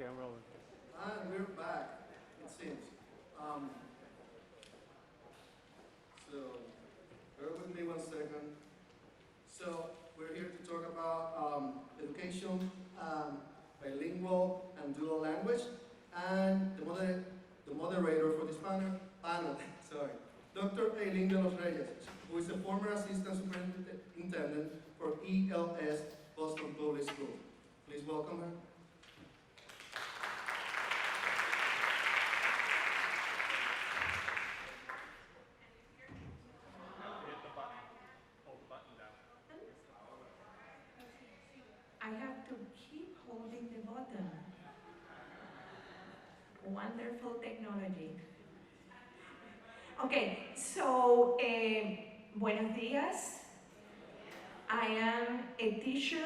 Okay, I'm rolling. And we're back, it seems. So, bear with me 1 second. So, we're here to talk about education, bilingual and dual language, and the moderator for this panel, sorry, Dr. Eileen de los Reyes, who is a former assistant superintendent for ELLs Boston Public School. Please welcome her. I have to keep holding the button. Wonderful technology. Okay, so buenos dias. I am a teacher,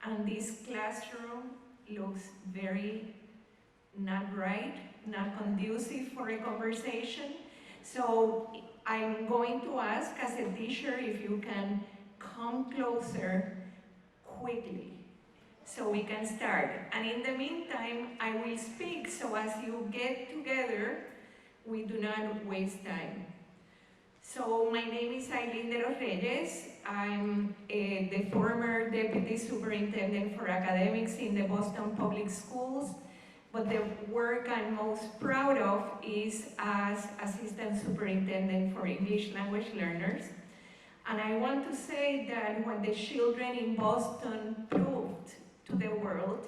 and this classroom looks very not right, not conducive for a conversation. So I'm going to ask as a teacher if you can come closer quickly so we can start. And in the meantime, I will speak so as you get together, we do not waste time. So my name is Eileen de los Reyes. I'm the former Deputy Superintendent for Academics in the Boston Public Schools, but the work I'm most proud of is as Assistant Superintendent for English Language Learners. And I want to say that what the children in Boston proved to the world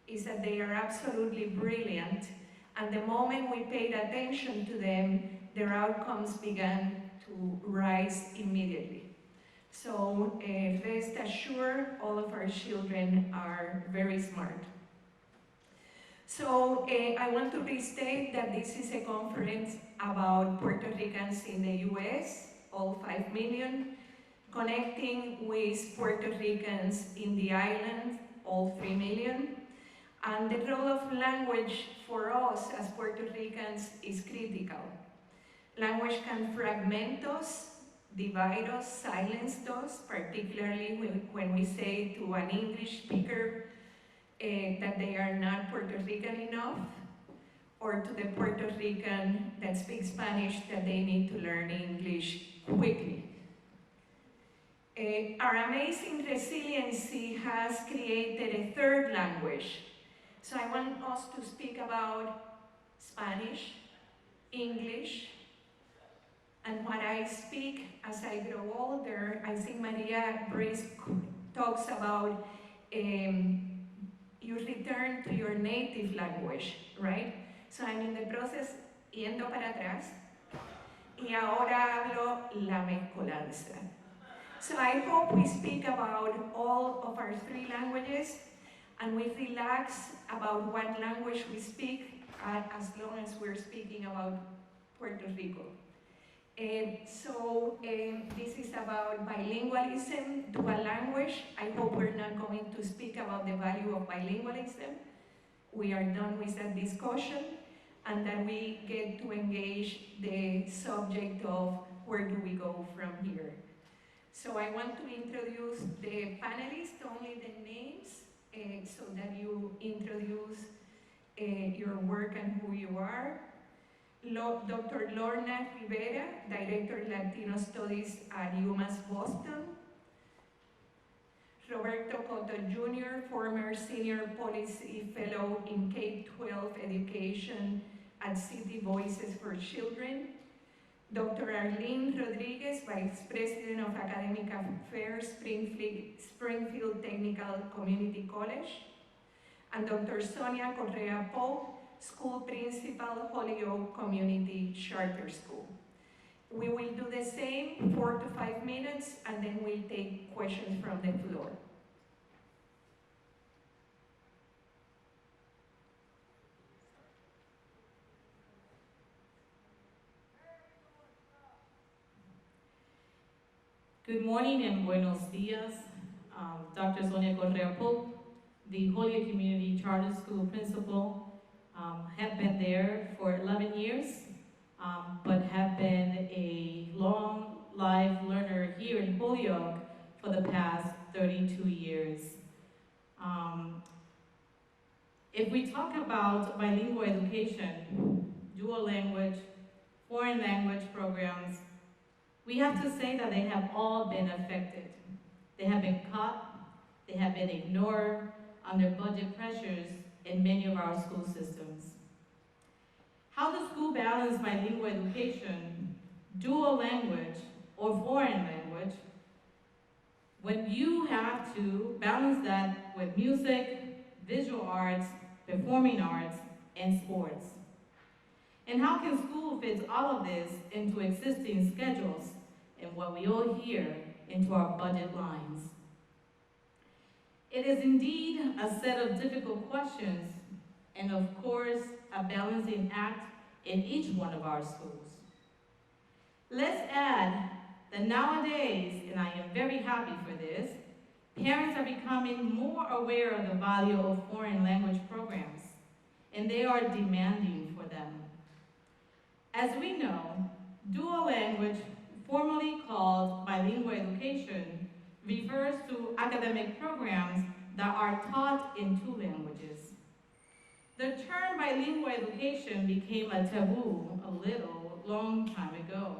is that they are absolutely brilliant, and the moment we paid attention to them, their outcomes began to rise immediately. So rest assured, all of our children are very smart. So I want to restate that this is a conference about Puerto Ricans in the US, all 5 million, connecting with Puerto Ricans in the island, all 3 million, and the role of language for us as Puerto Ricans is critical. Language can fragment us, divide us, silence us, particularly when we say to an English speaker that they are not Puerto Rican enough, or to the Puerto Rican that speaks Spanish that they need to learn English quickly. Our amazing resiliency has created a third language. So I want us to speak about Spanish, English, and what I speak as I grow older. I think Maria Brice talks about you return to your native language, right? So I'm in the process yendo para atrás, y ahora hablo la mezcolanza. So I hope we speak about all of our 3 languages, and we relax about what language we speak as long as we're speaking about Puerto Rico. So this is about bilingualism, dual language. I hope we're not going to speak about the value of bilingualism. We are done with that discussion, and that we get to engage the subject of where do we go from here. So I want to introduce the panelists, only the names, so that you introduce your work and who you are. Dr. Lorna Rivera, Director Latino Studies at UMass Boston. Roberto Cotto Jr., former Senior Policy Fellow in K-12 Education at City Voices for Children. Dr. Arlene Rodriguez, Vice President of Academic Affairs, Springfield Technical Community College. And Dr. Sonia Correa, School Principal, Holyoke Community Charter School. We will do the same, 4 to 5 minutes, and then we'll take questions from the floor. Good morning and buenos dias. Dr. Sonia Correa Pope, the Holyoke Community Charter School Principal. Have been there for 11 years, but have been a long life learner here in Holyoke for the past 32 years. If we talk about bilingual education, dual language, foreign language programs, we have to say that they have all been affected. They have been cut, they have been ignored under budget pressures in many of our school systems. How does school balance bilingual education, dual language, or foreign language when you have to balance that with music, visual arts, performing arts, and sports? And how can school fit all of this into existing schedules and what we all hear into our budget lines? It is indeed a set of difficult questions and of course a balancing act in each one of our schools. Let's add that nowadays, and I am very happy for this, parents are becoming more aware of the value of foreign language programs, and they are demanding for them. As we know, dual language, formerly called bilingual education, refers to academic programs that are taught in two languages. The term bilingual education became a taboo long time ago,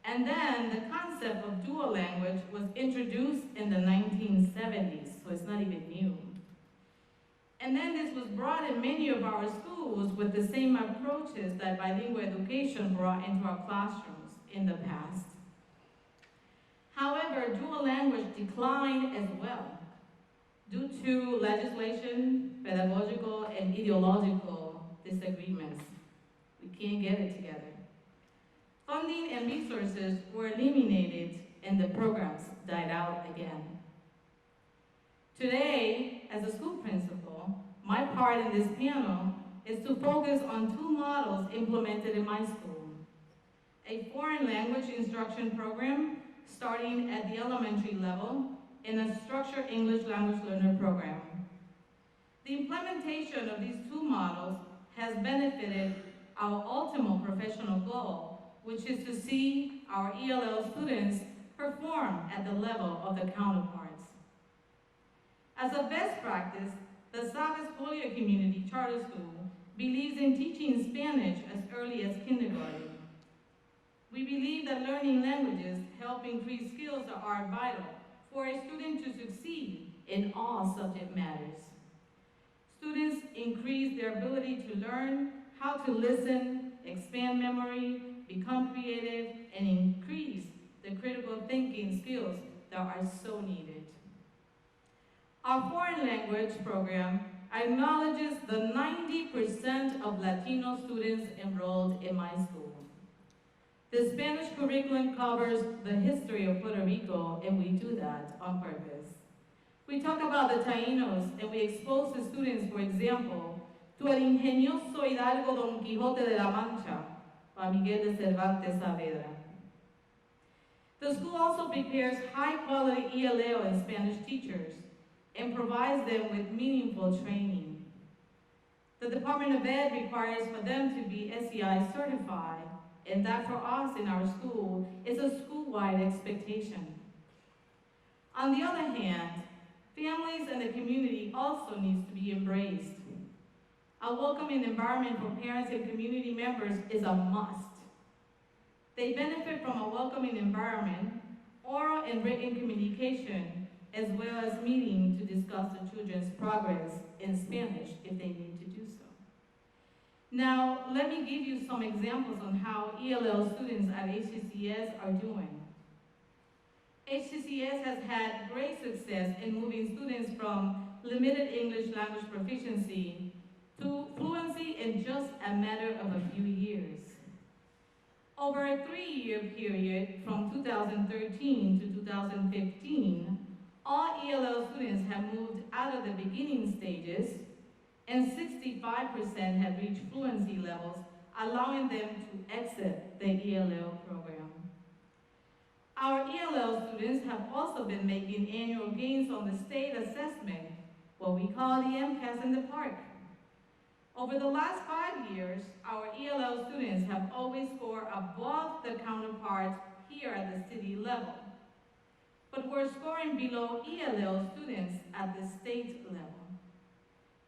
and then the concept of dual language was introduced in the 1970s, so it's not even new. And then this was brought in many of our schools with the same approaches that bilingual education brought into our classrooms in the past. However, dual language declined as well due to legislation, pedagogical, and ideological disagreements. We can't get it together. Funding and resources were eliminated and the programs died out again. Today, as a school principal, my part in this panel is to focus on two models implemented in my school. A foreign language instruction program starting at the elementary level and a structured English language learner program. The implementation of these two models has benefited our ultimate professional goal, which is to see our ELL students perform at the level of the counterparts. As a best practice, the Sabbath Holyoke Community Charter School believes in teaching Spanish as early as kindergarten. We believe that learning languages help increase skills that are vital for a student to succeed in all subject matters. Students increase their ability to learn how to listen, expand memory, become creative, and increase the critical thinking skills that are so needed. Our foreign language program acknowledges the 90% of Latino students enrolled in my school. The Spanish curriculum covers the history of Puerto Rico, and we do that on purpose. We talk about the Taínos, and we expose the students, for example, to el ingenioso hidalgo Don Quijote de la Mancha, by Miguel de Cervantes Saavedra. The school also prepares high-quality ELL and Spanish teachers and provides them with meaningful training. The Department of Ed requires for them to be SEI certified, and that for us in our school is a school-wide expectation. On the other hand, families and the community also needs to be embraced. A welcoming environment for parents and community members is a must. They benefit from a welcoming environment, oral and written communication, as well as meeting to discuss the children's progress in Spanish if they need to do so. Now, let me give you some examples on how ELL students at HCCS are doing. HCCS has had great success in moving students from limited English language proficiency to fluency in just a matter of a few years. Over a 3-year period from 2013 to 2015, all ELL students have moved out of the beginning stages, and 65% have reached fluency levels, allowing them to exit the ELL program. Our ELL students have also been making annual gains on the state assessment, what we call the MCAS in the park. Over the last 5 years, our ELL students have always scored above the counterparts here at the city level, but we're scoring below ELL students at the state level.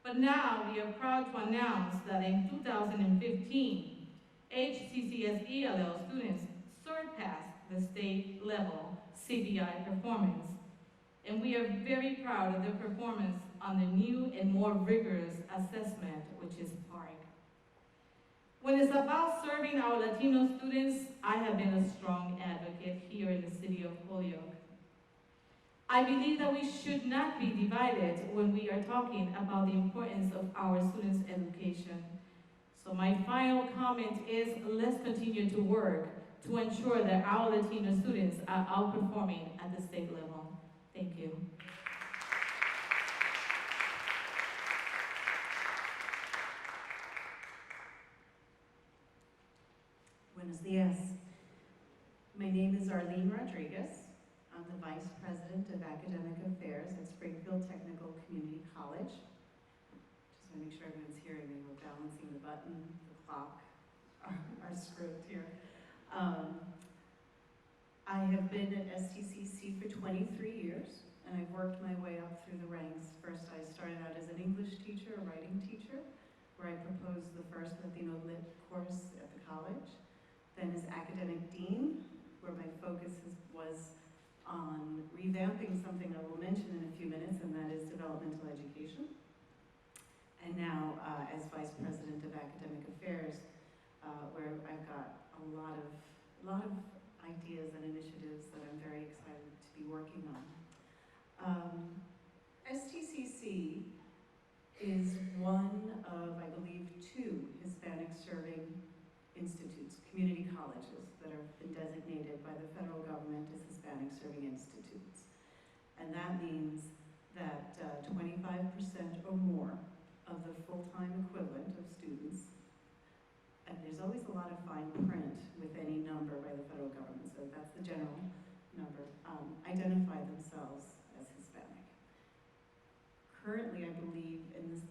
But now we are proud to announce that in 2015, HCCS ELL students surpassed the state level CBI performance. And we are very proud of their performance on the new and more rigorous assessment, which is PARC. When it's about serving our Latino students, I have been a strong advocate here in the city of Holyoke. I believe that we should not be divided when we are talking about the importance of our students' education. So my final comment is, let's continue to work to ensure that our Latino students are outperforming at the state level. Thank you. Buenos dias. My name is Arlene Rodriguez. I'm the Vice President of Academic Affairs at Springfield Technical Community College. Just want to make sure everyone's hearing me. We're balancing the button, the clock, our script here. I have been at STCC for 23 years, and I've worked my way up through the ranks. First, I started out as an English teacher, a writing teacher, where I proposed the first Latino lit course at the college. Then as academic dean, where my focus was on revamping something I will mention in a few minutes, and that is developmental education. And now as Vice President of Academic Affairs, where I've got a lot of ideas and initiatives that I'm very excited to be working on. STCC is one of, I believe, 2 Hispanic-serving institutes, community colleges, that have been designated by the federal government as Hispanic-serving institutes. And that means that 25% or more of the full-time equivalent of students, and there's always a lot of fine print with any number by the federal government, so that's the general number, identify themselves as Hispanic. Currently, I believe in this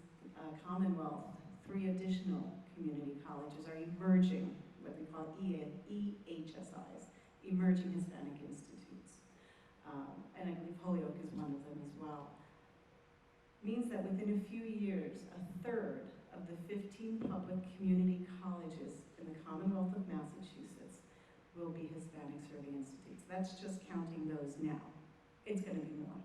Commonwealth, 3 additional community colleges are emerging, what we call EHSIs, Emerging Hispanic Institutes. And I believe Holyoke is one of them as well. Means that within a few years, 1/3 of the 15 public community colleges in the Commonwealth of Massachusetts will be Hispanic-serving institutes. That's just counting those now. It's going to be more.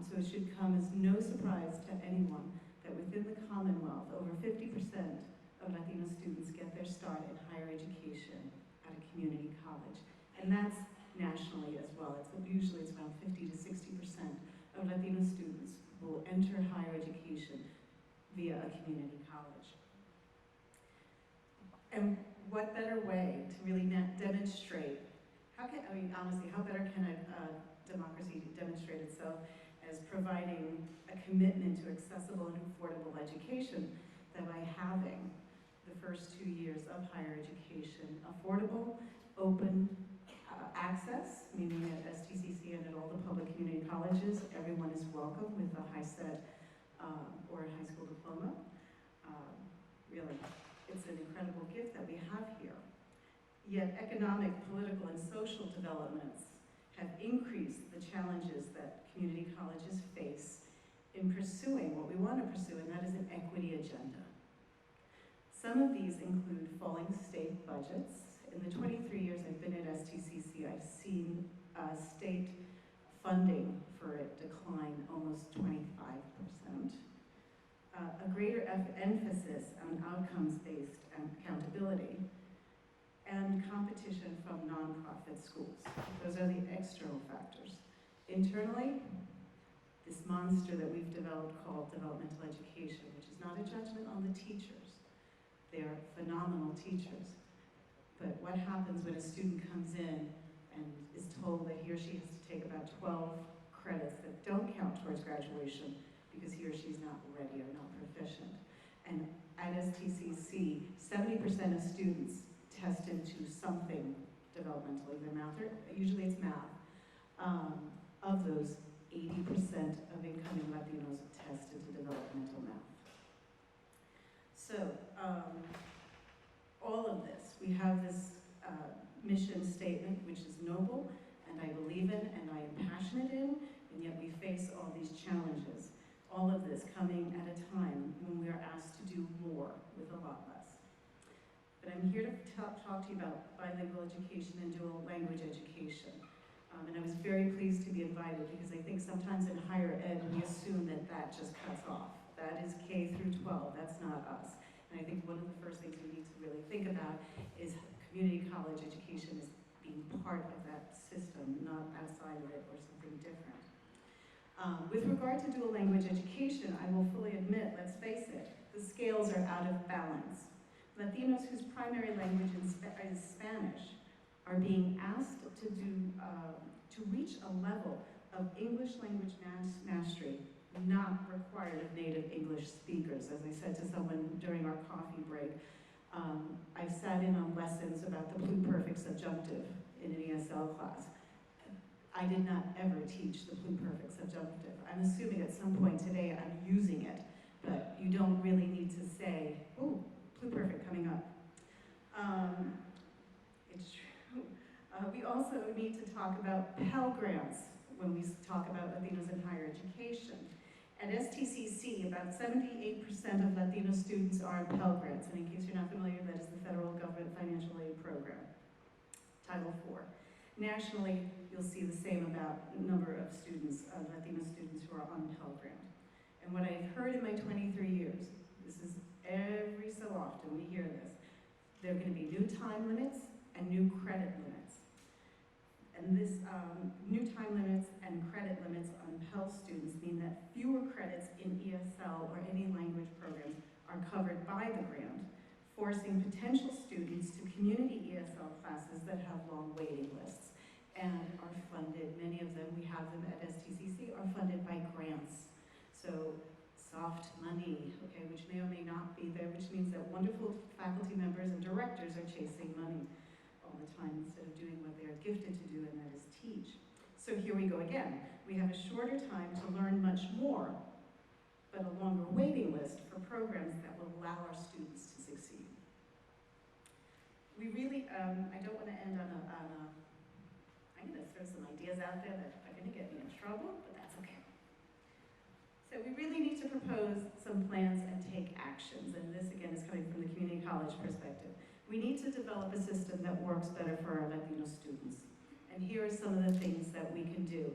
So it should come as no surprise to anyone that within the Commonwealth, over 50% of Latino students get their start in higher education at a community college. And that's nationally as well. Usually it's around 50 to 60% of Latino students will enter higher education via a community college. And what better way to really demonstrate, honestly, how better can a democracy demonstrate itself as providing a commitment to accessible and affordable education than by having the first 2 years of higher education affordable, open access, meaning at STCC and at all the public community colleges, everyone is welcome with a HiSET or a high school diploma. Really, it's an incredible gift that we have here. Yet economic, political, and social developments have increased the challenges that community colleges face in pursuing what we want to pursue, and that is an equity agenda. Some of these include falling state budgets. In the 23 years I've been at STCC, I've seen state funding for it decline almost 25%. A greater emphasis on outcomes-based accountability, and competition from nonprofit schools. Those are the external factors. Internally, this monster that we've developed called developmental education, which is not a judgment on the teachers. They are phenomenal teachers. But what happens when a student comes in and is told that he or she has to take about 12 credits that don't count towards graduation because he or she's not ready or not proficient? And at STCC, 70% of students test into something developmental, either math or, usually it's math. Of those, 80% of incoming Latinos test into developmental math. So, all of this, we have this mission statement, which is noble, and I believe in, and I am passionate in, and yet we face all these challenges. All of this coming at a time when we are asked to do more with a lot less. But I'm here to talk to you about bilingual education and dual language education. And I was very pleased to be invited because I think sometimes in higher ed we assume that that just cuts off. That is K through 12, that's not us. And I think one of the first things we need to really think about is community college education is being part of that system, not outside of it or something different. With regard to dual language education, I will fully admit, let's face it, the scales are out of balance. Latinos whose primary language is Spanish are being asked to reach a level of English language mastery not required of native English speakers. As I said to someone during our coffee break, I sat in on lessons about the pluperfect subjunctive in an ESL class. I did not ever teach the pluperfect subjunctive. I'm assuming at some point today I'm using it, but you don't really need to say, oh, pluperfect coming up. It's true. We also need to talk about Pell Grants when we talk about Latinos in higher education. At STCC, about 78% of Latino students are on Pell Grants, and in case you're not familiar, that is the federal government financial aid program, Title IV. Nationally, you'll see the same number of students, Latino students who are on Pell Grant. And what I've heard in my 23 years, this is every so often we hear this, there are going to be new time limits and new credit limits. And this new time limits and credit limits on Pell students mean that fewer credits in ESL or any language programs are covered by the grant, forcing potential students to community ESL classes that have long waiting lists and are funded, many of them, we have them at STCC, are funded by grants. So soft money, okay, which may or may not be there, which means that wonderful faculty members and directors are chasing money all the time instead of doing what they are gifted to do, and that is teach. So here we go again. We have a shorter time to learn much more, but a longer waiting list for programs that will allow our students to succeed. We really, I don't want to end on I'm going to throw some ideas out there that are going to get me in trouble, but that's okay. So we really need to propose some plans and take actions, and this again is coming from the community college perspective. We need to develop a system that works better for our Latino students. And here are some of the things that we can do.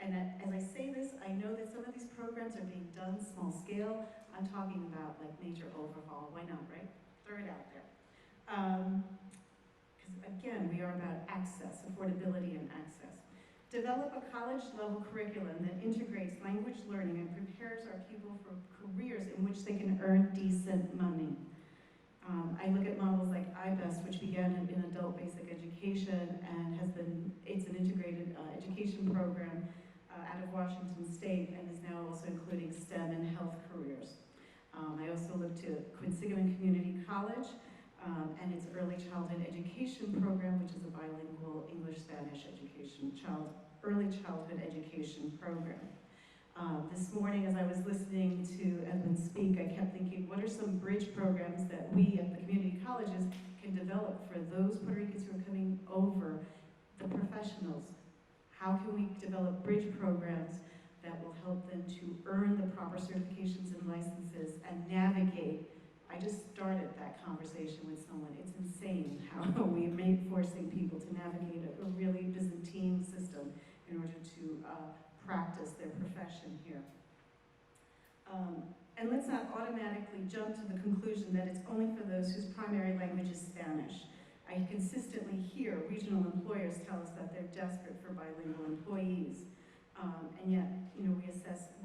And as I say this, I know that some of these programs are being done small scale. I'm talking about like major overhaul. Why not, right? Throw it out there. Because again, we are about access, affordability and access. Develop a college-level curriculum that integrates language learning and prepares our people for careers in which they can earn decent money. I look at models like IBEST, which began in adult basic education and it's an integrated education program out of Washington State and is now also including STEM and health careers. I also look to Quinsigamond Community College and its early childhood education program, which is a bilingual English-Spanish education, early childhood education program. This morning, as I was listening to Edwin speak, I kept thinking, what are some bridge programs that we at the community colleges can develop for those Puerto Ricans who are coming over, the professionals? How can we develop bridge programs that will help them to earn the proper certifications and licenses and navigate? I just started that conversation with someone. It's insane how we are forcing people to navigate a really Byzantine system in order to practice their profession here. And let's not automatically jump to the conclusion that it's only for those whose primary language is Spanish. I consistently hear regional employers tell us that they're desperate for bilingual employees. And yet, we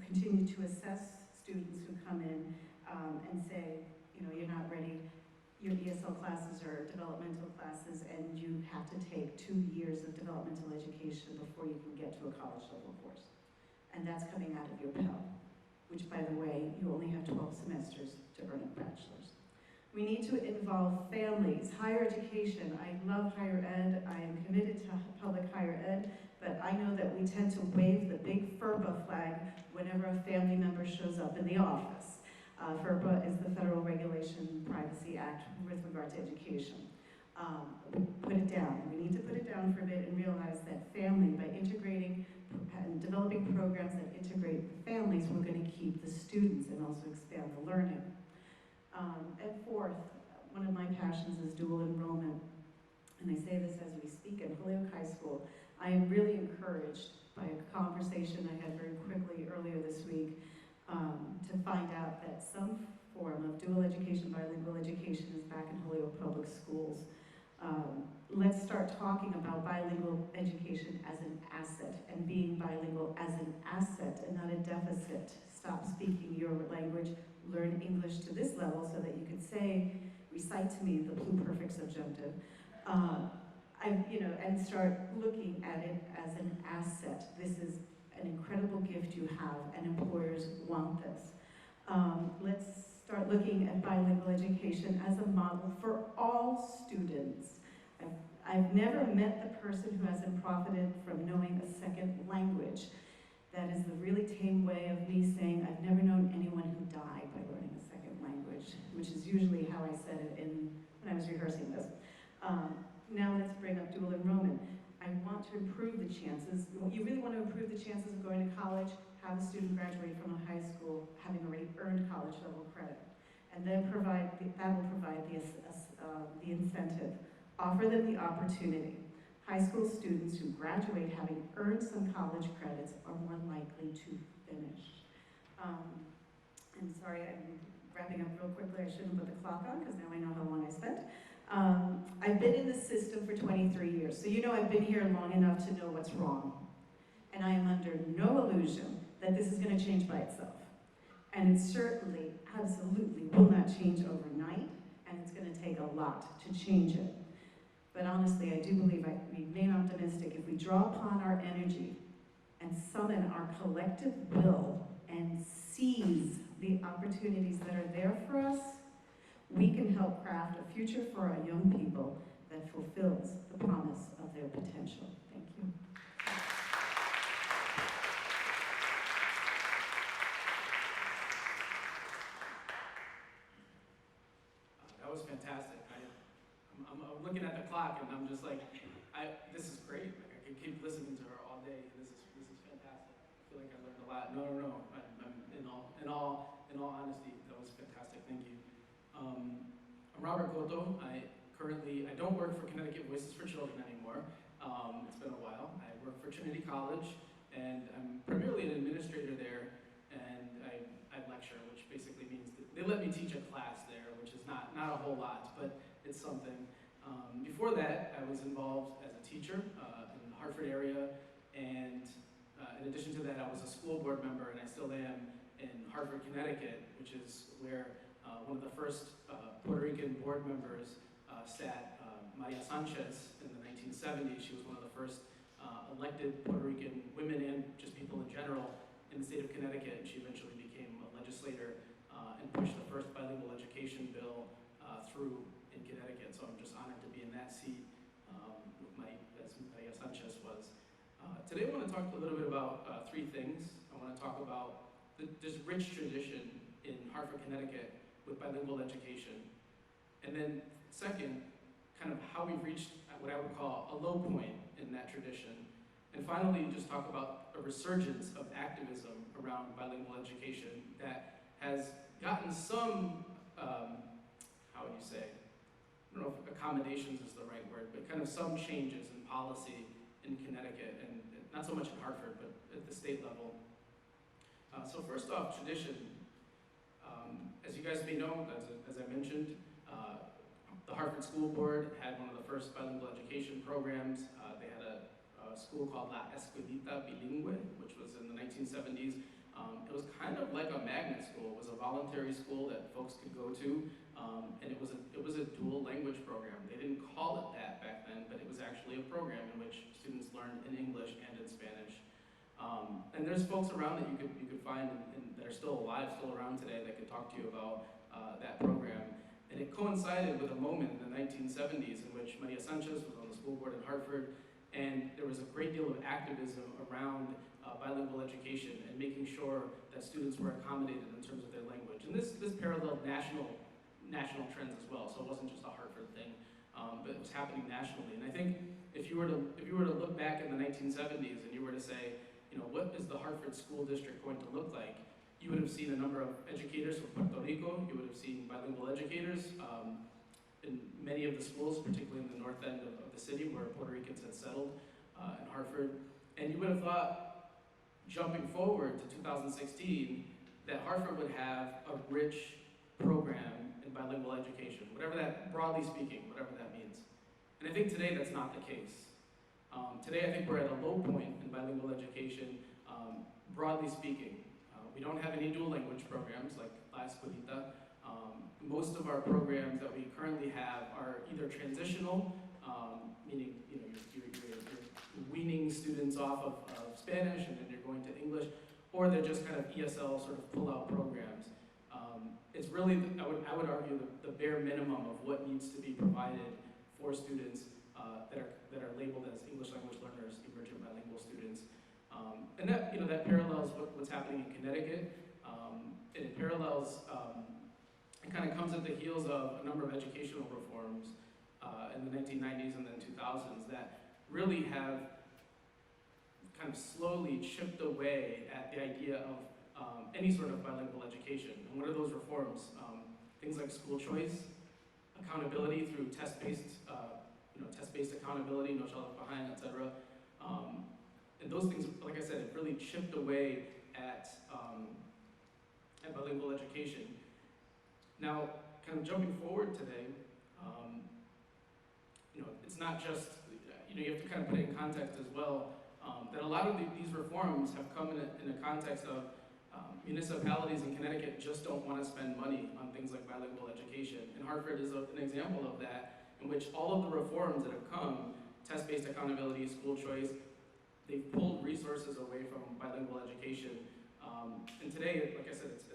continue to assess students who come in and say, you're not ready, your ESL classes are developmental classes and you have to take 2 years of developmental education before you can get to a college level course. And that's coming out of your Pell, which by the way, you only have 12 semesters to earn a bachelor's. We need to involve families, higher education. I love higher ed, I am committed to public higher ed, but I know that we tend to wave the big FERPA flag whenever a family member shows up in the office. FERPA is the Federal Regulation Privacy Act with regard to education. Put it down. We need to put it down for a bit and realize that family, by integrating and developing programs that integrate the families, we're going to keep the students and also expand the learning. And fourth, one of my passions is dual enrollment. And I say this as we speak at Holyoke High School. I am really encouraged by a conversation I had very quickly earlier this week to find out that some form of dual education, bilingual education is back in Holyoke Public Schools. Let's start talking about bilingual education as an asset and being bilingual as an asset and not a deficit. Stop speaking your language, learn English to this level so that you can say, recite to me the pluperfect subjunctive. And start looking at it as an asset. This is an incredible gift you have, and employers want this. Let's start looking at bilingual education as a model for all students. I've never met the person who hasn't profited from knowing a second language. That is the really tame way of me saying I've never known anyone who died by learning a second language, which is usually how I said it when I was rehearsing this. Now let's bring up dual enrollment. I want to improve the chances. You really want to improve the chances of going to college, have a student graduate from a high school having already earned college level credit. And then that will provide the incentive. Offer them the opportunity. High school students who graduate having earned some college credits are more likely to finish. I'm sorry, I'm wrapping up real quickly. I shouldn't put the clock on because now I know how long I spent. I've been in the system for 23 years, so you know I've been here long enough to know what's wrong. And I am under no illusion that this is going to change by itself. And it certainly, absolutely will not change overnight, and it's going to take a lot to change it. But honestly, I do believe I remain optimistic. If we draw upon our energy and summon our collective will and seize the opportunities that are there for us, we can help craft a future for our young people that fulfills the promise of their potential. Thank you. That was fantastic. I'm looking at the clock and I'm just like, this is great. Like, I could keep listening to her all day. This is fantastic. I feel like I learned a lot. No. I'm in all honesty, that was fantastic. Thank you. I'm Robert Cotto. I don't work for Connecticut Voices for Children anymore. It's been a while. I work for Trinity College, and I'm primarily an administrator there, and I lecture, which basically means that they let me teach a class there, which is not a whole lot, but it's something. Before that, I was involved as a teacher in the Hartford area, and in addition to that, I was a school board member, and I still am in Hartford, Connecticut, which is where one of the first Puerto Rican board members sat, Maria Sanchez, in the 1970s. She was one of the first elected Puerto Rican women and just people in general in the state of Connecticut. She eventually became a legislator and pushed the first bilingual education bill through in Connecticut. So I'm just honored to be in that seat as Maria Sanchez was. Today I want to talk a little bit about three things. I want to talk about this rich tradition in Hartford, Connecticut with bilingual education. And then second, kind of how we've reached what I would call a low point in that tradition. And finally, just talk about a resurgence of activism around bilingual education that has gotten some, how would you say, I don't know if accommodations is the right word, but kind of some changes in policy in Connecticut, and not so much in Hartford, but at the state level. So first off, tradition. As you guys may know, as I mentioned, the Hartford School Board had one of the first bilingual education programs. They had a school called La Escuelita Bilingüe, which was in the 1970s. It was kind of like a magnet school. It was a voluntary school that folks could go to, and it was a dual language program. They didn't call it that back then, but it was actually a program in which students learned in English and in Spanish. And there's folks around that you could find that are still alive, still around today, that could talk to you about that program. And it coincided with a moment in the 1970s in which Maria Sanchez was on the school board in Hartford, and there was a great deal of activism around bilingual education and making sure that students were accommodated in terms of their language. And this paralleled national trends as well, so it wasn't just a Hartford thing, but it was happening nationally. And I think if you were to look back in the 1970s and you were to say, what is the Hartford School District going to look like, you would have seen a number of educators from Puerto Rico, you would have seen bilingual educators in many of the schools, particularly in the north end of the city where Puerto Ricans had settled in Hartford. And you would have thought, jumping forward to 2016, that Hartford would have a rich program in bilingual education, whatever that, broadly speaking, whatever that means. And I think today that's not the case. Today I think we're at a low point in bilingual education, broadly speaking. We don't have any dual language programs like La Escuelita. Most of our programs that we currently have are either transitional, meaning you're weaning students off of Spanish and then you're going to English, or they're just kind of ESL sort of pull-out programs. It's really, I would argue, the bare minimum of what needs to be provided for students that are labeled as English language learners, emergent bilingual students. And that parallels what's happening in Connecticut. And it parallels, it kind of comes at the heels of a number of educational reforms in the 1990s and then 2000s that really have kind of slowly chipped away at the idea of any sort of bilingual education. And what are those reforms? Things like school choice, accountability through test-based accountability, no child left behind, etc. And those things, like I said, it really chipped away at bilingual education. Now, kind of jumping forward today, it's not just, you have to kind of put it in context as well, that a lot of these reforms have come in a context of municipalities in Connecticut just don't want to spend money on things like bilingual education. And Hartford is an example of that, in which all of the reforms that have come, test-based accountability, school choice, they've pulled resources away from bilingual education. And today, like I said, it's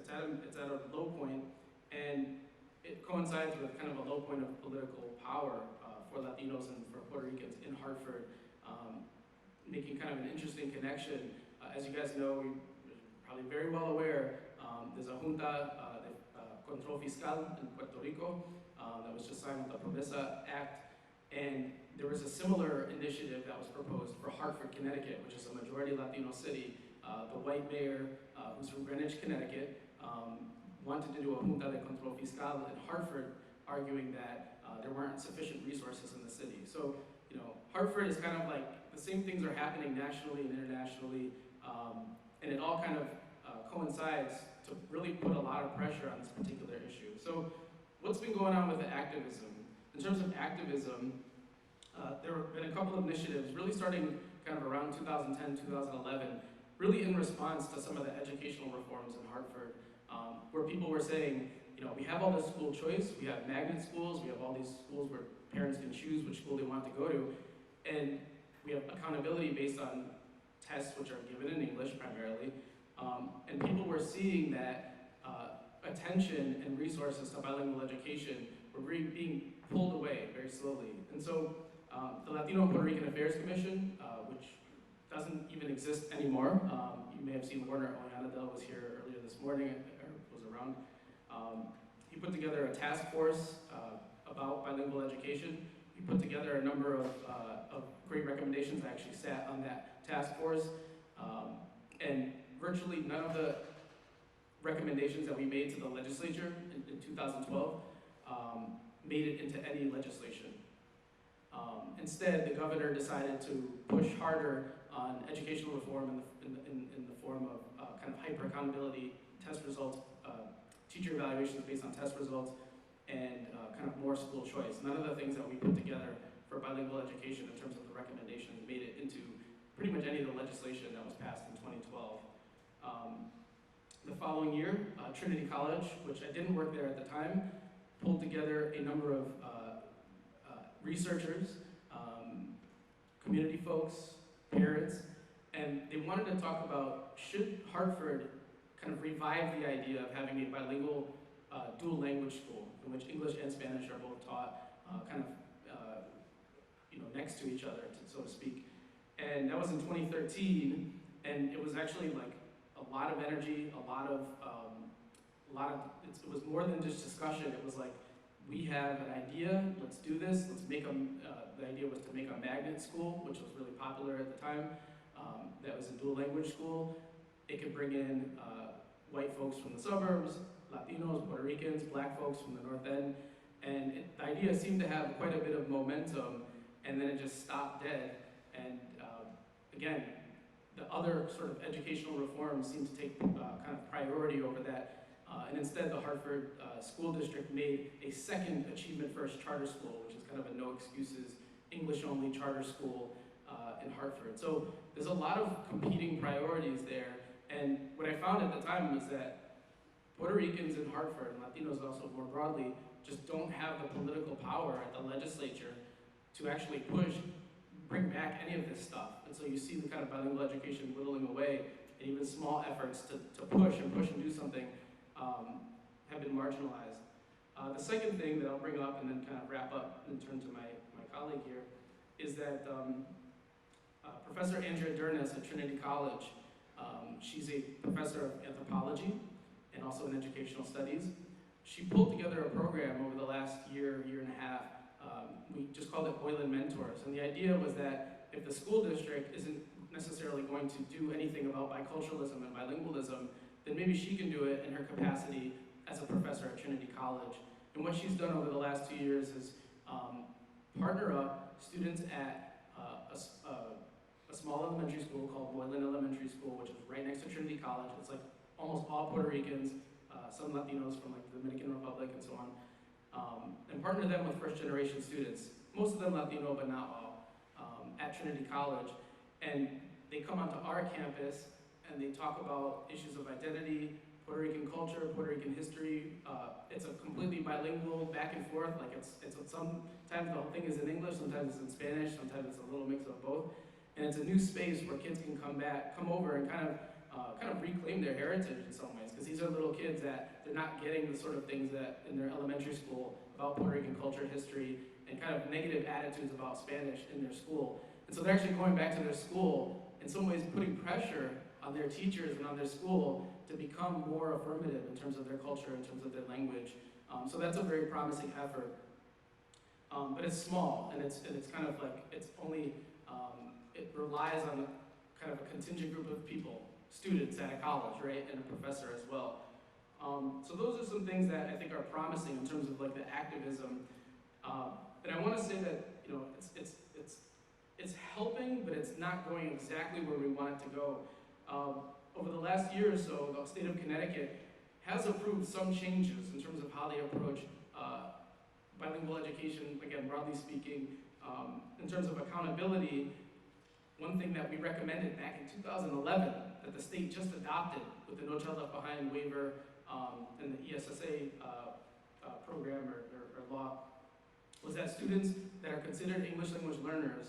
at a low point, and it coincides with kind of a low point of political power for Latinos and for Puerto Ricans in Hartford, making kind of an interesting connection. As you guys know, you're probably very well aware, there's a junta, Control Fiscal in Puerto Rico, that was just signed with the Promesa Act, and there was a similar initiative that was proposed for Hartford, Connecticut, which is a majority Latino city. The white mayor, who's from Greenwich, Connecticut, wanted to do a junta de control fiscal in Hartford, arguing that there weren't sufficient resources in the city. So, Hartford is kind of like, the same things are happening nationally and internationally, and it all kind of coincides to really put a lot of pressure on this particular issue. So, what's been going on with the activism? In terms of activism, there have been a couple of initiatives, really starting kind of around 2010, 2011, really in response to some of the educational reforms in Hartford, where people were saying, we have all this school choice, we have magnet schools, we have all these schools where parents can choose which school they want to go to, and we have accountability based on tests which are given in English primarily, and people were seeing that attention and resources to bilingual education were being pulled away very slowly. And so the Latino and Puerto Rican Affairs Commission, which doesn't even exist anymore, you may have seen Lorna was here earlier this morning, or was around. He put together a task force about bilingual education. He put together a number of great recommendations. I actually sat on that task force, and virtually none of the recommendations that we made to the legislature in 2012 made it into any legislation. Instead, the governor decided to push harder on educational reform in the form of kind of hyper accountability, test results, teacher evaluations based on test results, and kind of more school choice. None of the things that we put together for bilingual education in terms of the recommendations made it into pretty much any of the legislation that was passed in 2012. The following year, Trinity College, which I didn't work there at the time, pulled together a number of researchers, community folks, parents, and they wanted to talk about, should Hartford kind of revive the idea of having a bilingual dual language school in which English and Spanish are both taught next to each other, so to speak. And that was in 2013, and it was actually like a lot of energy, it was more than just discussion. It was like, we have an idea, let's do this, let's make the idea was to make a magnet school, which was really popular at the time. that was a dual language school. It could bring in white folks from the suburbs, Latinos, Puerto Ricans, black folks from the North End, and the idea seemed to have quite a bit of momentum, and then it just stopped dead. And again, the other sort of educational reforms seemed to take kind of priority over that. And instead, the Hartford School District made a second Achievement First charter school, which is kind of a no excuses, English-only charter school in Hartford. So there's a lot of competing priorities there. And what I found at the time was that Puerto Ricans in Hartford, and Latinos also more broadly, just don't have the political power at the legislature to actually bring back any of this stuff. And so you see the kind of bilingual education whittling away, and even small efforts to push and do something have been marginalized. The second thing that I'll bring up and then kind of wrap up and turn to my colleague here is that Professor Andrea Dernis at Trinity College, she's a professor of anthropology and also in educational studies. She pulled together a program over the last year and a half. We just called it Boylan Mentors. And the idea was that if the school district isn't necessarily going to do anything about biculturalism and bilingualism, then maybe she can do it in her capacity as a professor at Trinity College. And what she's done over the last 2 years is partner up students at a small elementary school called Boylan Elementary School, which is right next to Trinity College. It's like almost all Puerto Ricans, some Latinos from like the Dominican Republic and so on, and partner them with first-generation students, most of them Latino, but not all, at Trinity College. And they come onto our campus and they talk about issues of identity, Puerto Rican culture, Puerto Rican history. It's a completely bilingual, back and forth. Like it's sometimes the whole thing is in English, sometimes it's in Spanish, sometimes it's a little mix of both. And it's a new space where kids can come over and kind of reclaim their heritage in some ways, because these are little kids that they're not getting the sort of things that in their elementary school about Puerto Rican culture, history, and kind of negative attitudes about Spanish in their school. And so they're actually going back to their school, in some ways putting pressure on their teachers and on their school to become more affirmative in terms of their culture, in terms of their language. So that's a very promising effort. But it's small, and it's kind of like, it's only, it relies on kind of a contingent group of people, students at a college, right, and a professor as well. So those are some things that I think are promising in terms of like the activism. And I want to say that, you know, it's helping, but it's not going exactly where we want it to go. Over the last year or so, the state of Connecticut has approved some changes in terms of how they approach bilingual education, again, broadly speaking. In terms of accountability, one thing that we recommended back in 2011 that the state just adopted with the No Child Left Behind waiver and the ESSA program or law was that students that are considered English language learners,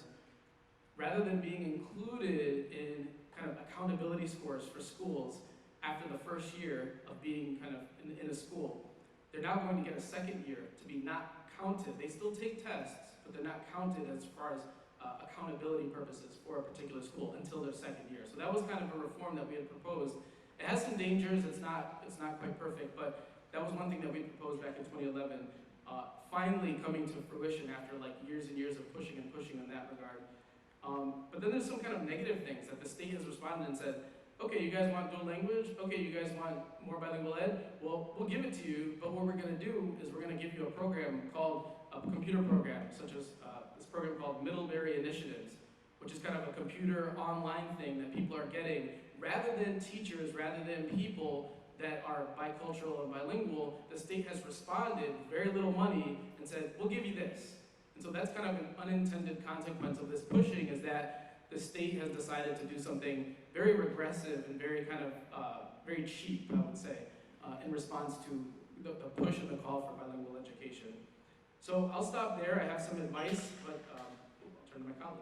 rather than being included in kind of accountability scores for schools after the first year of being kind of in a school, they're now going to get a second year to be not counted. They still take tests, but they're not counted as far as accountability purposes for a particular school until their second year. So that was kind of a reform that we had proposed. It has some dangers, it's not quite perfect, but that was one thing that we proposed back in 2011, finally coming to fruition after like years and years of pushing in that regard. But then there's some kind of negative things that the state has responded and said, okay, you guys want dual language? Okay, you guys want more bilingual ed? Well, we'll give it to you, but what we're gonna do is we're gonna give you a program called a computer program, such as this program called Middlebury Initiatives, which is kind of a computer online thing that people are getting, rather than teachers, rather than people that are bicultural and bilingual. The state has responded, very little money, and said, we'll give you this. And so that's kind of an unintended consequence of this pushing, is that the state has decided to do something very regressive and very kind of, very cheap, I would say, in response to the push and the call for bilingual education. So I'll stop there. I have some advice, but I'll turn to my colleague.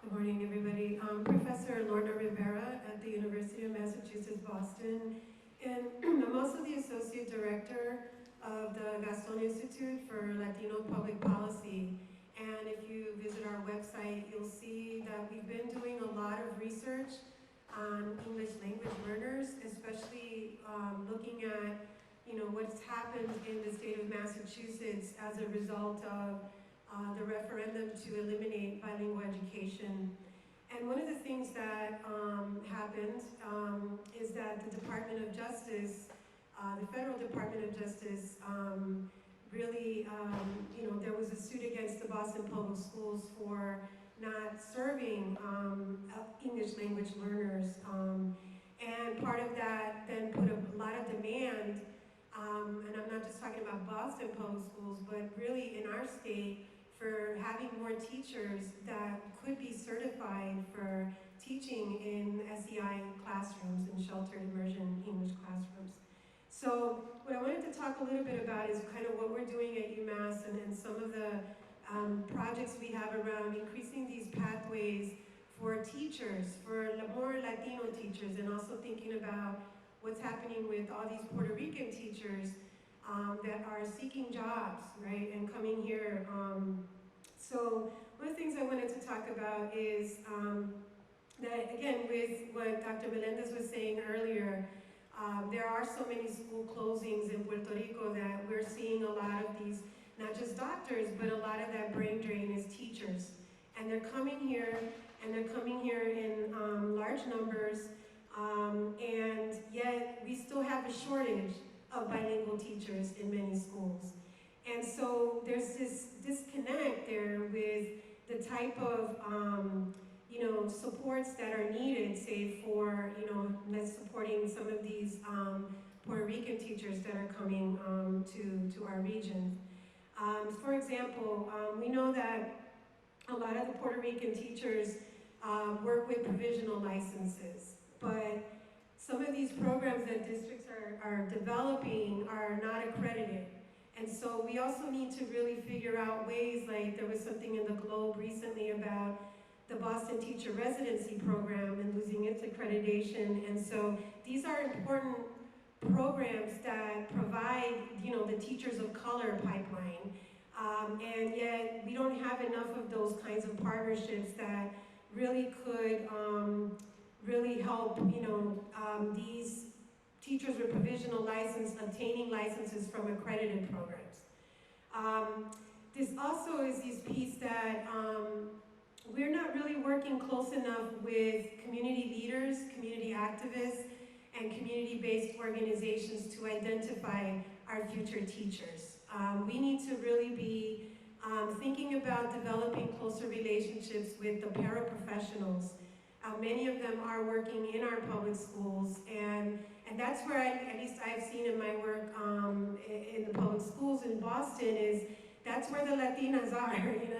Good morning, everybody. I'm Professor Lorna Rivera at the University of Massachusetts, Boston, and I'm also the Associate Director of the Gaston Institute for Latino Public Policy. And if you visit our website, you'll see that we've been doing a lot of research on English language learners, especially looking at, what's happened in the state of Massachusetts as a result of the referendum to eliminate bilingual education. And one of the things that happened is that the Department of Justice, the Federal Department of Justice, really, there was a suit against the Boston Public Schools for not serving English language learners. And part of that then put a lot of demand, and I'm not just talking about Boston Public Schools, but really in our state, for having more teachers that could be certified for teaching in SEI classrooms, in sheltered immersion English classrooms. So what I wanted to talk a little bit about is kind of what we're doing at UMass and some of the projects we have around increasing these pathways for teachers, for more Latino teachers, and also thinking about what's happening with all these Puerto Rican teachers that are seeking jobs, right, and coming here. So one of the things I wanted to talk about is that, again, with what Dr. Melendez was saying earlier, there are so many school closings in Puerto Rico that we're seeing a lot of these, not just doctors, but a lot of that brain drain is teachers. And they're coming here, in large numbers, and yet we still have a shortage of bilingual teachers in many schools. And so there's this disconnect there with the type of supports that are needed, say for, supporting some of these Puerto Rican teachers that are coming to our region. For example, we know that a lot of the Puerto Rican teachers work with provisional licenses, but some of these programs that districts are developing are not accredited. And so we also need to really figure out ways, like there was something in the Globe recently about the Boston Teacher Residency Program and losing its accreditation. And so these are important programs that provide, the teachers of color pipeline. And yet we don't have enough of those kinds of partnerships that really could really help, these teachers with provisional license obtaining licenses from accredited programs. This also is this piece that we're not really working close enough with community leaders, community activists, and community-based organizations to identify our future teachers. We need to really be thinking about developing closer relationships with the paraprofessionals. Many of them are working in our public schools, and that's where at least I've seen in my work in the public schools in Boston is that's where the Latinas are,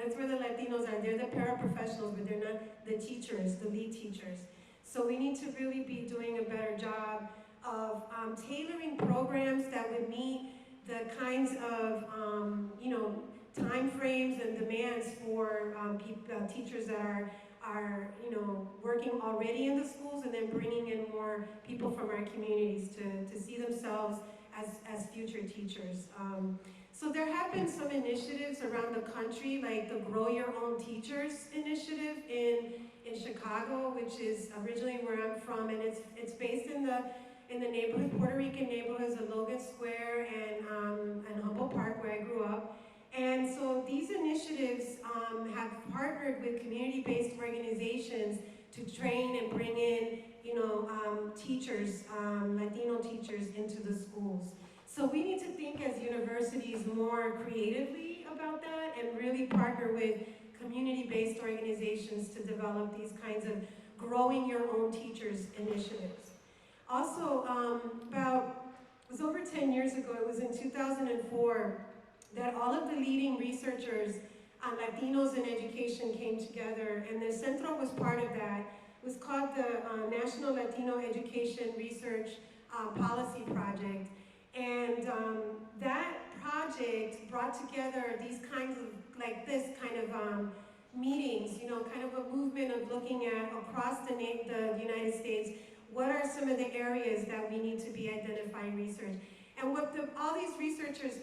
that's where the Latinos are. They're the paraprofessionals, but they're not the teachers, the lead teachers. So we need to really be doing a better job of tailoring programs that would meet the kinds of, time frames and demands for teachers that are working already in the schools, and then bringing in more people from our communities to see themselves as future teachers. So there have been some initiatives around the country, like the Grow Your Own Teachers initiative in Chicago, which is originally where I'm from, and it's based in the neighborhood, Puerto Rican neighborhoods of Logan Square and Humboldt Park, where I grew up. And so these initiatives have partnered with community-based organizations to train and bring in, teachers, Latino teachers into the schools. So we need to think as universities more creatively about that and really partner with community-based organizations to develop these kinds of growing your own teachers initiatives. Also, it was over 10 years ago, it was in 2004, that all of the leading researchers on Latinos in education came together, and the Centro was part of that. It was called the National Latino Education Research Policy Project. And that project brought together these kinds of, meetings, kind of a movement of looking at across the United States, what are some of the areas that we need to be identifying research. And what all these researchers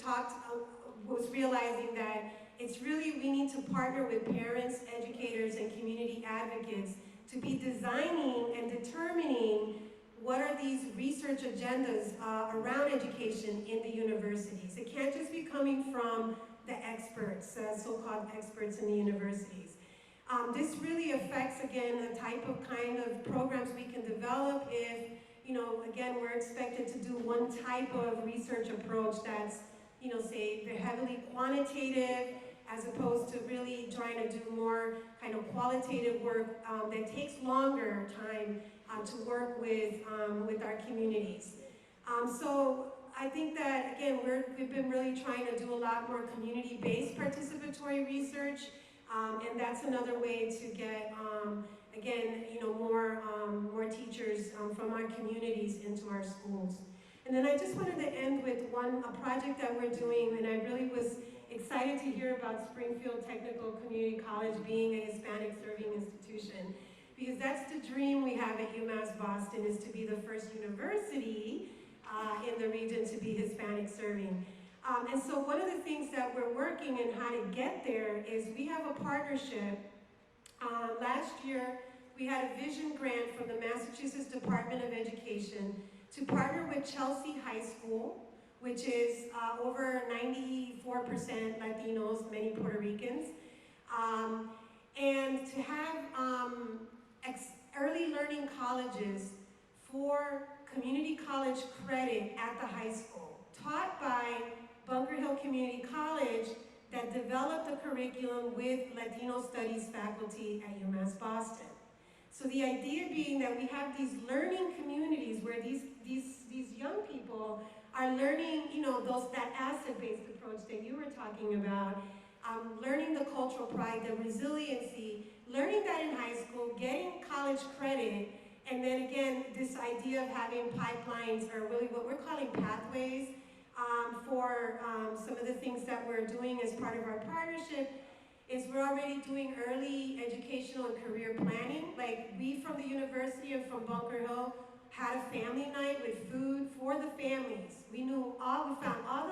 was realizing that it's really, we need to partner with parents, educators, and community advocates to be designing and determining what are these research agendas around education in the universities. It can't just be coming from the experts, so-called experts in the universities. This really affects, again, the type of kind of programs we can develop if, again, we're expected to do one type of research approach that's, say, very heavily quantitative, as opposed to really trying to do more kind of qualitative work that takes longer time to work with our communities. So I think that, again, we've been really trying to do a lot more community-based participatory research, and that's another way to get, again, more teachers from our communities into our schools. And then I just wanted to end with a project that we're doing, and I really was excited to hear about Springfield Technical Community College being a Hispanic serving institution, because that's the dream we have at UMass Boston, is to be the first university in the region to be Hispanic serving. And so one of the things that we're working and how to get there is we have a partnership. Last year, we had a vision grant from the Massachusetts Department of Education to partner with Chelsea High School, which is over 94% Latinos, many Puerto Ricans, and to have early learning colleges for community college credit at the high school, taught by Bunker Hill Community College, that developed a curriculum with Latino studies faculty at UMass Boston. So the idea being that we have these learning communities where these young people are learning, that asset-based approach that you were talking about, learning the cultural pride, the resiliency, learning that in high school, getting college credit, and then again, this idea of having pipelines, or really what we're calling pathways, for some of the things that we're doing as part of our partnership is we're already doing early educational and career planning. Like, we from the university and from Bunker Hill had a family night with food for the families. We found all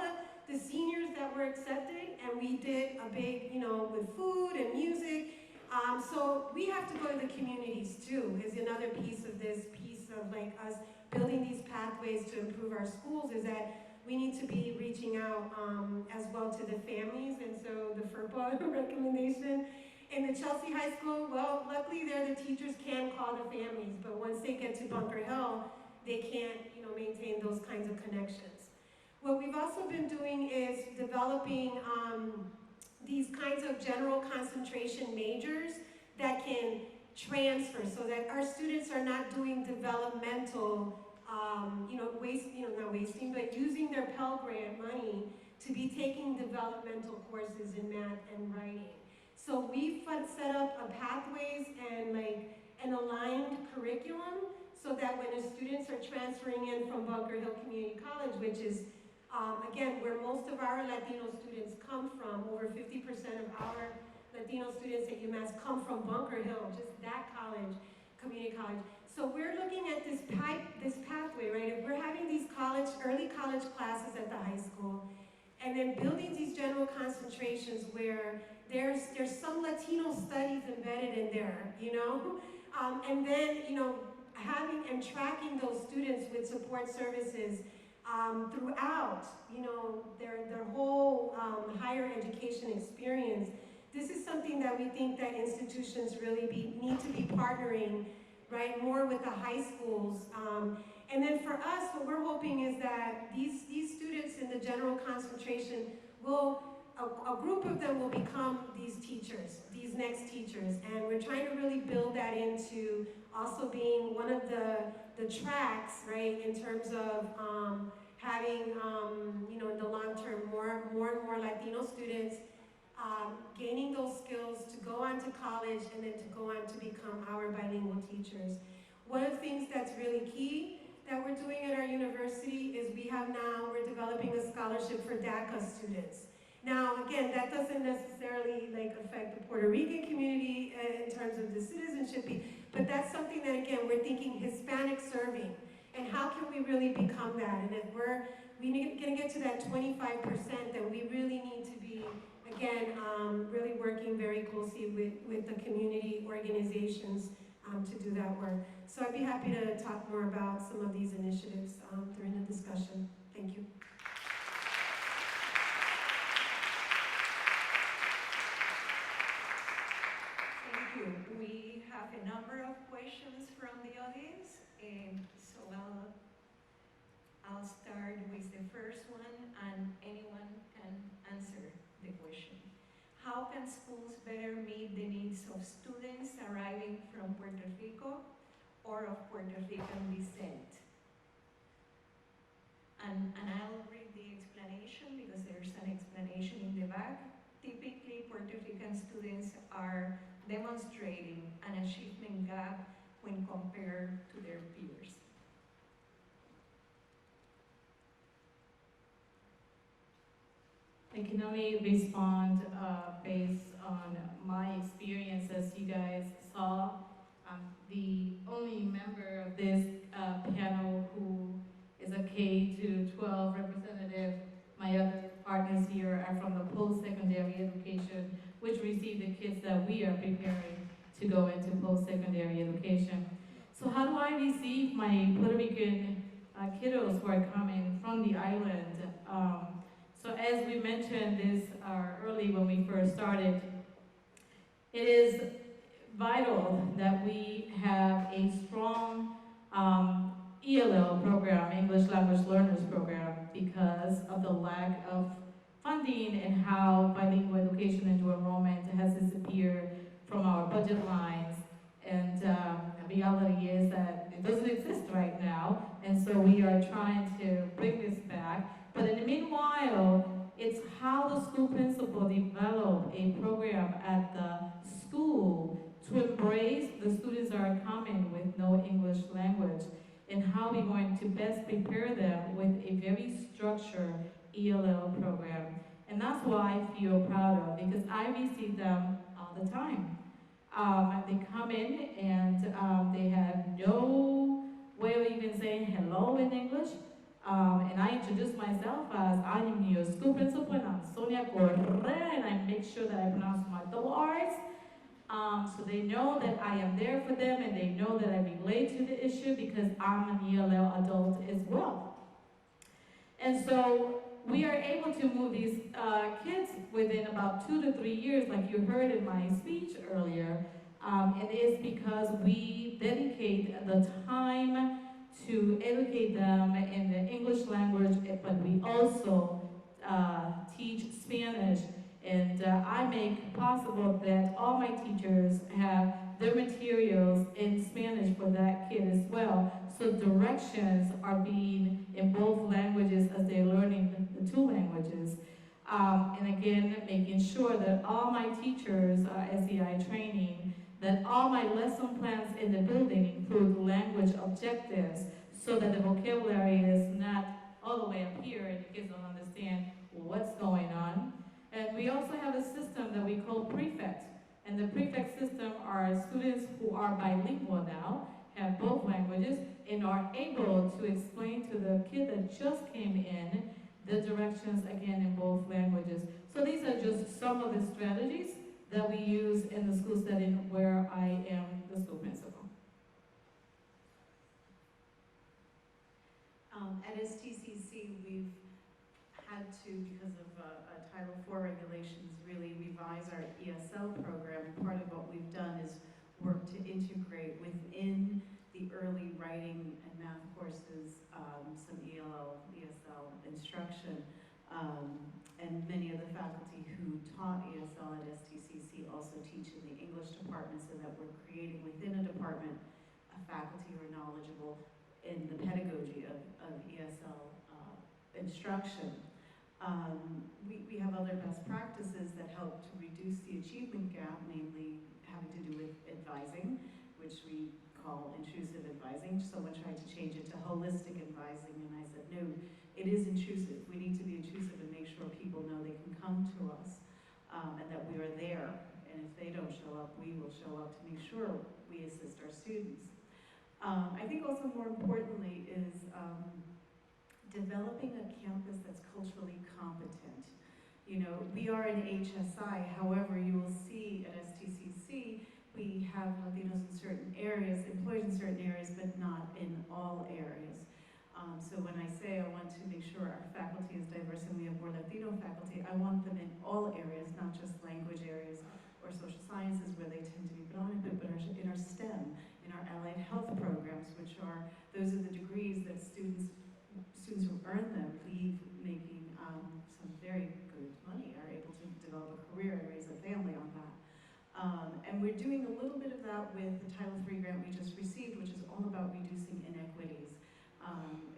the seniors that were accepted, and we did a big, with food and music. So we have to go to the communities too, is another piece of like us building these pathways to improve our schools, is that we need to be reaching out as well to the families, and so the FERPA recommendation. In the Chelsea High School, well, luckily there the teachers can call the families, but once they get to Bunker Hill, they can't, maintain those kinds of connections. What we've also been doing is developing these kinds of general concentration majors that can transfer, so that our students are not doing developmental, not wasting, but using their Pell Grant money to be taking developmental courses in math and writing. So we've set up pathways and an aligned curriculum, so that when the students are transferring in from Bunker Hill Community College, which is, again, where most of our Latino students come from, over 50% of our Latino students at UMass come from Bunker Hill, just that college, community college. So we're looking at this pathway, right? If we're having these early college classes at the high school, and then building these general concentrations where there's some Latino studies embedded in there, and then, having and tracking those students with support services throughout, their whole higher education experience. This is something that we think that institutions really need to be partnering, right, more with the high schools. And then for us, what we're hoping is that these students in the general concentration a group of them will become these teachers, these next teachers. And we're trying to really build that into also being one of the tracks, right, in terms of having, in the long term, more and more Latino students gaining those skills to go on to college and then to go on to become our bilingual teachers. One of the things that's really key that we're doing at our university is we're developing a scholarship for DACA students. Now, again, that doesn't necessarily affect the Puerto Rican community in terms of the citizenship piece, but that's something that, again, we're thinking Hispanic serving, and how can we really become that? And if we're going to get to that 25%, then we really need to be, again, really working very closely with the community organizations to do that work. So I'd be happy to talk more about some of these initiatives during the discussion. Thank you. Thank you. We have a number of questions from the audience, so I'll start with the first one, and anyone can answer the question. How can schools better meet the needs of students arriving from Puerto Rico or of Puerto Rican descent? And I'll read the explanation because there's an explanation in the back. Typically, Puerto Rican students are demonstrating an achievement gap when compared to their peers. I can only respond based on my experience. As you guys saw, I'm the only member of this panel who is a K-12 representative. My other partners here are from the post-secondary education, which receive the kids that we are preparing to go into post-secondary education. So how do I receive my Puerto Rican kiddos who are coming from the island? So as we mentioned this early when we first started, it is vital that we have a strong ELL program, English Language Learners Program, because of the lack of funding and how bilingual education into enrollment has disappeared from our budget lines. And the reality is that it doesn't exist right now, and so we are trying to bring this back. But in the meanwhile, it's how the school principal develop a program at the school to embrace the students that are coming with no English language, and how we're going to best prepare them with a very structured ELL program. And that's what I feel proud of, because I receive them all the time. They come in and they have no way of even saying hello in English. And I introduce myself as I am your school principal, and I'm Sonia Correa, and I make sure that I pronounce my double R's. So they know that I am there for them, and they know that I relate to the issue because I'm an ELL adult as well. And so we are able to move these kids within about 2 to 3 years, like you heard in my speech earlier. It is because we dedicate the time to educate them in the English language, but we also teach Spanish. And I make possible that all my teachers have their materials in Spanish for that kid as well. So directions are being in both languages as they're learning the 2 languages. And again, making sure that all my teachers are SEI training, that all my lesson plans in the building include language objectives, so that the vocabulary is not all the way up here and the kids don't understand what's going on. And we also have a system that we call prefect. And the prefect system are students who are bilingual now, have both languages, and are able to explain to the kid that just came in the directions again in both languages. So these are just some of the strategies that we use in the school setting where I am the school principal. At STCC, we've had to, because of Title IV regulations, really revise our ESL program. Part of what we've done is work to integrate within the early writing and math courses some ELL, ESL instruction. And many of the faculty who taught ESL at STCC also teach in the English department, so that we're creating within a department a faculty who are knowledgeable in the pedagogy of ESL instruction. We have other best practices that help to reduce the achievement gap, namely having to do with advising, which we call intrusive advising. Someone tried to change it to holistic advising, and I said, no, it is intrusive. We need to be intrusive and make sure people know they can come to us and that we are there. And if they don't show up, we will show up to make sure we assist our students. I think also more importantly is developing a campus that's culturally competent. You know, we are an HSI, however, you will see at STCC, we have Latinos in certain areas So when I say I want to make sure our faculty is diverse and we have more Latino faculty, I want them in all areas, not just language areas or social sciences where they tend to be predominant, but in our STEM, in our allied health programs, which are, those are the degrees that students who earn them leave making some very good money, are able to develop a career and raise a family on that. And we're doing a little bit of that with the Title III grant we just received, which is all about reducing inequities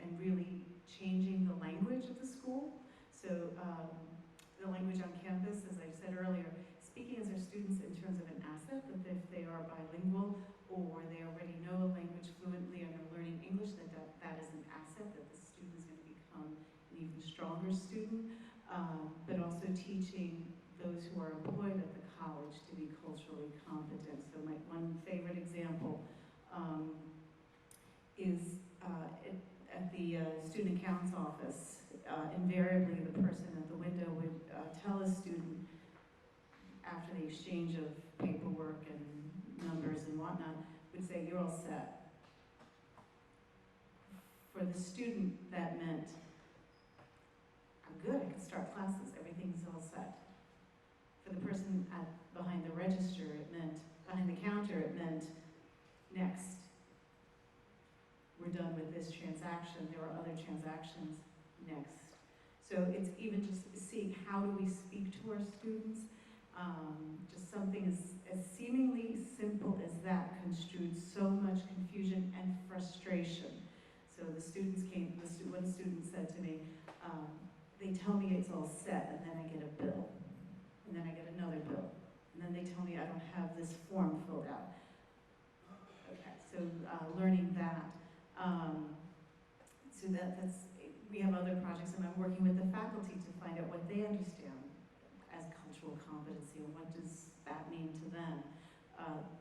and really changing the language of the school. So the language on campus, as I said earlier, speaking as our students in terms of an asset, that if they are bilingual or they already know a language fluently and are learning English, that is an asset, that the student is going to become an even stronger student, but also teaching those who are employed at the college to be culturally competent. So my one favorite example is at the student accounts office. Invariably, the person at the window would tell a student, after the exchange of paperwork and numbers and whatnot, would say, "You're all set." For the student, that meant, "I'm good, I can start classes, everything's all set." For the person behind the register, it meant, behind the counter, it meant, "Next. We're done with this transaction, there are other transactions, next." So it's even just seeing how do we speak to our students. Just something as seemingly simple as that construed so much confusion and frustration. So the students one student said to me, they tell me it's all set, and then I get a bill, and then I get another bill, and then they tell me I don't have this form filled out. Okay, so learning that. So that's, we have other projects, and I'm working with the faculty to find out what they understand as cultural competency, and what does that mean to them.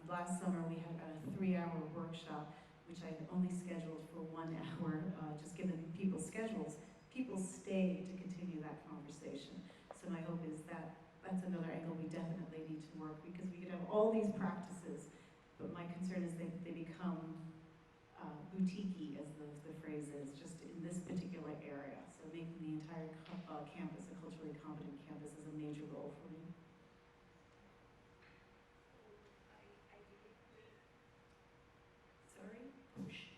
Last summer we had a 3-hour workshop, which I had only scheduled for 1 hour, just given people's schedules. People stayed to continue that conversation. So my hope is that that's another angle we definitely need to work, because we could have all these practices, but my concern is they become boutique-y, as the phrase is, just in this particular area. So making the entire campus a culturally competent campus is a major goal for me. Sorry, push.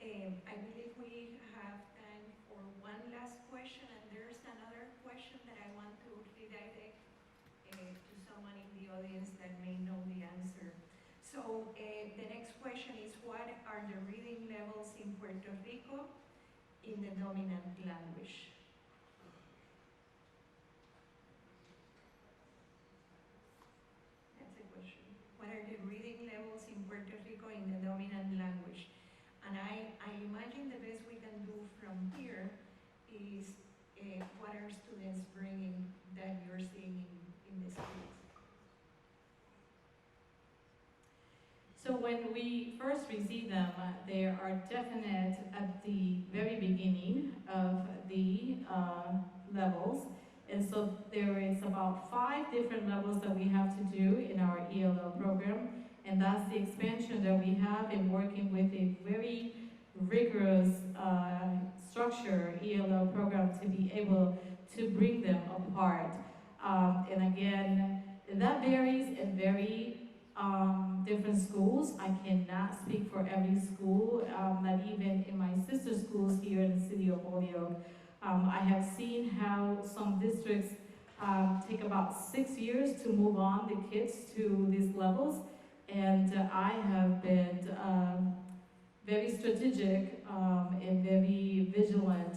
I believe we have time for one last question, and there's another question that I want to redirect to someone in the audience that may know the answer. So the next question is, what are the reading levels in Puerto Rico in the dominant language? That's a question. What are the reading levels in Puerto Rico in the dominant language? And I imagine the best we can do from here is what are students bringing that you're seeing in the schools? So when we first receive them, they are definite at the very beginning of the levels. And so there is about 5 different levels that we have to do in our ELL program. And that's the expansion that we have in working with a very rigorous structure ELL program to be able to bring them apart. And again, that varies in very different schools. I cannot speak for every school, not even in my sister schools here in the city of Holyoke. I have seen how some districts take about 6 years to move on the kids to these levels, and I have been very strategic and very vigilant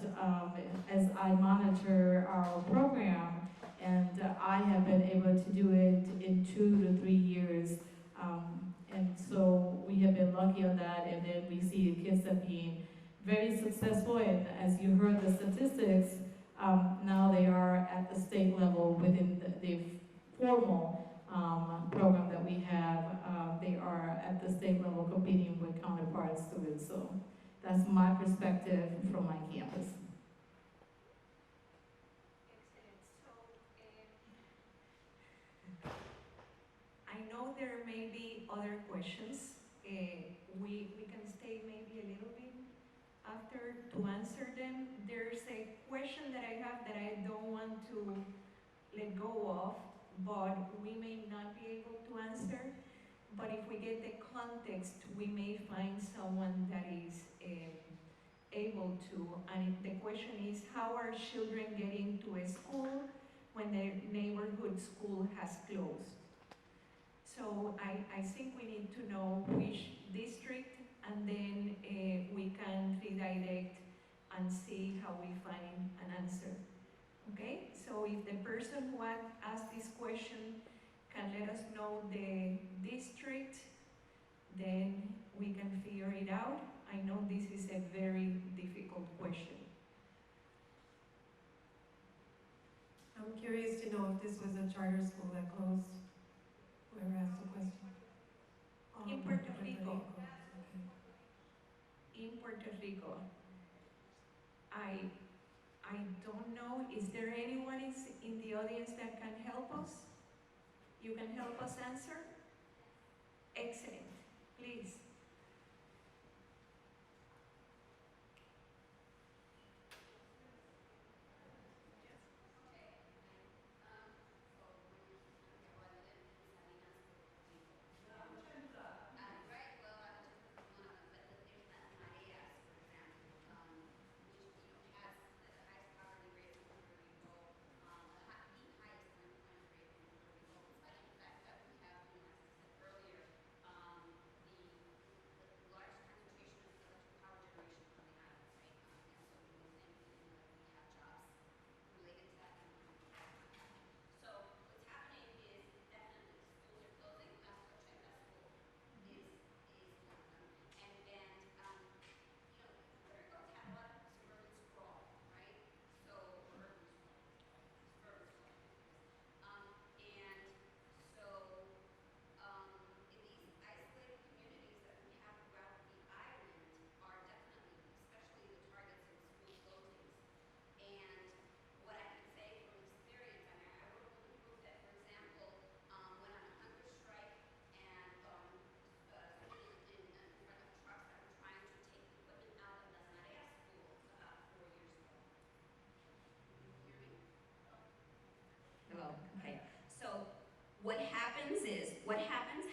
as I monitor our program, and I have been able to do it in 2 to 3 years. And so we have been lucky on that, and then we see the kids that being very successful, and as you heard the statistics, now they are at the state level within the formal program that we have. They are at the state level competing with counterpart students, so that's my perspective from my campus. I know there may be other questions. We can stay maybe a little bit after to answer them. There's a question that I have that I don't want to let go of, but we may not be able to answer. But if we get the context, we may find someone that is able to. And the question is, how are children getting to a school when their neighborhood school has closed? So I think we need to know which district, and then we can redirect and see how we find an answer. Okay? So if the person who asked this question can let us know the district, then we can figure it out. I know this is a very difficult question. I'm curious to know if this was a charter school that closed. Whoever asked the question. In Puerto Rico. Okay. In Puerto Rico, I don't know. Is there anyone in the audience that can help us? You can help us answer? Excellent. Please.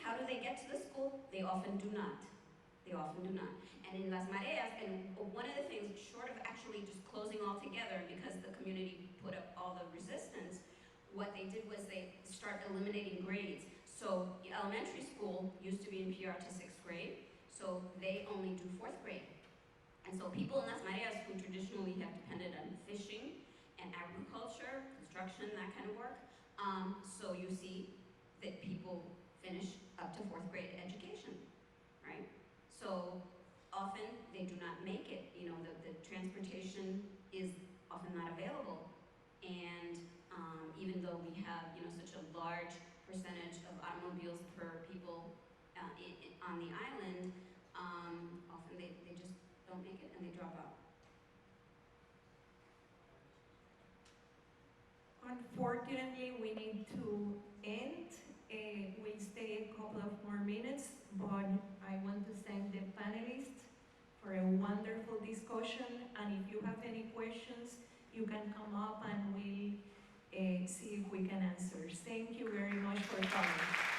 How do they get to the school? They often do not. They often do not. And in Las Mareas, and one of the things, short of actually just closing altogether, because the community put up all the resistance, what they did was they start eliminating grades. So elementary school used to be in PR to 6th grade, so they only do 4th grade. And so people in Las Mareas who traditionally have depended on fishing and agriculture, construction, that kind of work, so you see that people finish up to 4th grade education, right? So often they do not make it. You know, the transportation is often not available. And even though we have, you know, such a large percentage of automobiles per people on the island, often they just don't make it and they drop out. Unfortunately, we need to end. We'll stay a couple of more minutes, but I want to thank the panelists for a wonderful discussion. And if you have any questions, you can come up and we'll see if we can answer. Thank you very much for coming.